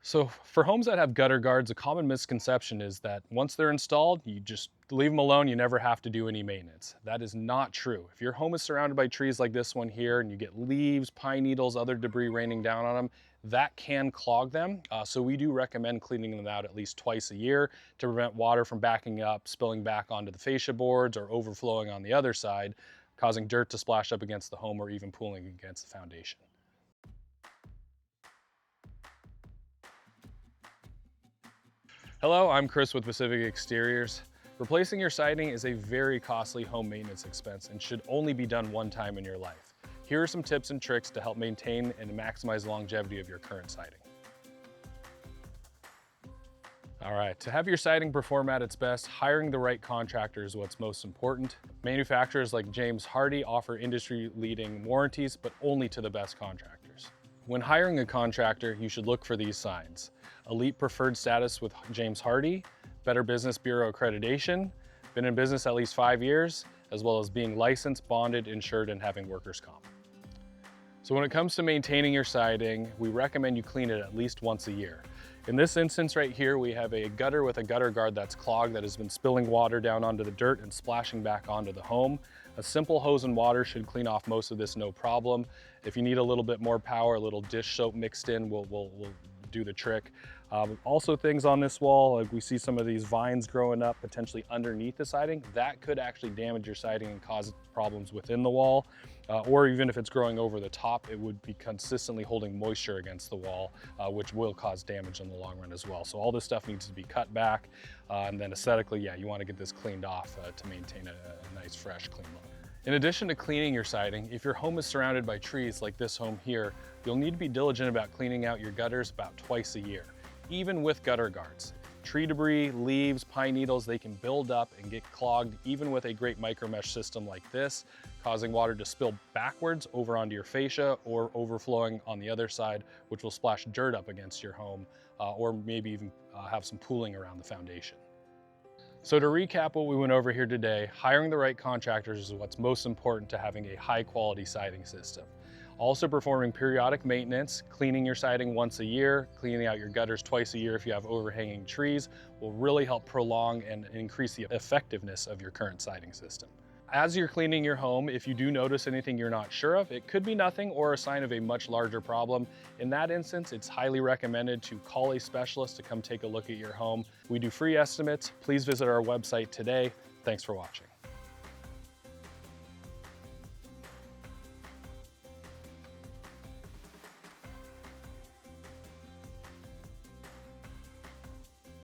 So for homes that have gutter guards, a common misconception is that once they're installed, you just leave them alone, you never have to do any maintenance. That is not true. If your home is surrounded by trees like this one here and you get leaves, pine needles, other debris raining down on them, that can clog them. So we do recommend cleaning them out at least twice a year to prevent water from backing up, spilling back onto the fascia boards or overflowing on the other side, causing dirt to splash up against the home or even pooling against the foundation. Hello, I'm Chris with Pacific Exteriors. Replacing your siding is a very costly home maintenance expense and should only be done one time in your life. Here are some tips and tricks to help maintain and maximize the longevity of your current siding. All right, to have your siding perform at its best, hiring the right contractor is what's most important. Manufacturers like James Hardie offer industry-leading warranties, but only to the best contractors. When hiring a contractor, you should look for these signs: Elite Preferred status with James Hardie, Better Business Bureau accreditation, been in business at least 5 years, as well as being licensed, bonded, insured, and having workers' comp. So when it comes to maintaining your siding, we recommend you clean it at least once a year. In this instance right here, we have a gutter with a gutter guard that's clogged that has been spilling water down onto the dirt and splashing back onto the home. A simple hose and water should clean off most of this, no problem. If you need a little bit more power, a little dish soap mixed in will do the trick. Also things on this wall, like we see some of these vines growing up potentially underneath the siding, that could actually damage your siding and cause problems within the wall. Or even if it's growing over the top, it would be consistently holding moisture against the wall, which will cause damage in the long run as well. So all this stuff needs to be cut back. And then aesthetically, yeah, you want to get this cleaned off to maintain a nice, fresh, clean look. In addition to cleaning your siding, if your home is surrounded by trees like this home here, you'll need to be diligent about cleaning out your gutters about twice a year, even with gutter guards. Tree debris, leaves, pine needles, they can build up and get clogged even with a great micro mesh system like this, causing water to spill backwards over onto your fascia or overflowing on the other side, which will splash dirt up against your home or maybe even have some pooling around the foundation. So to recap what we went over here today, hiring the right contractors is what's most important to having a high quality siding system. Also performing periodic maintenance, cleaning your siding once a year, cleaning out your gutters twice a year if you have overhanging trees will really help prolong and increase the effectiveness of your current siding system. As you're cleaning your home, if you do notice anything you're not sure of, it could be nothing or a sign of a much larger problem. In that instance, it's highly recommended to call a specialist to come take a look at your home. We do free estimates. Please visit our website today. Thanks for watching.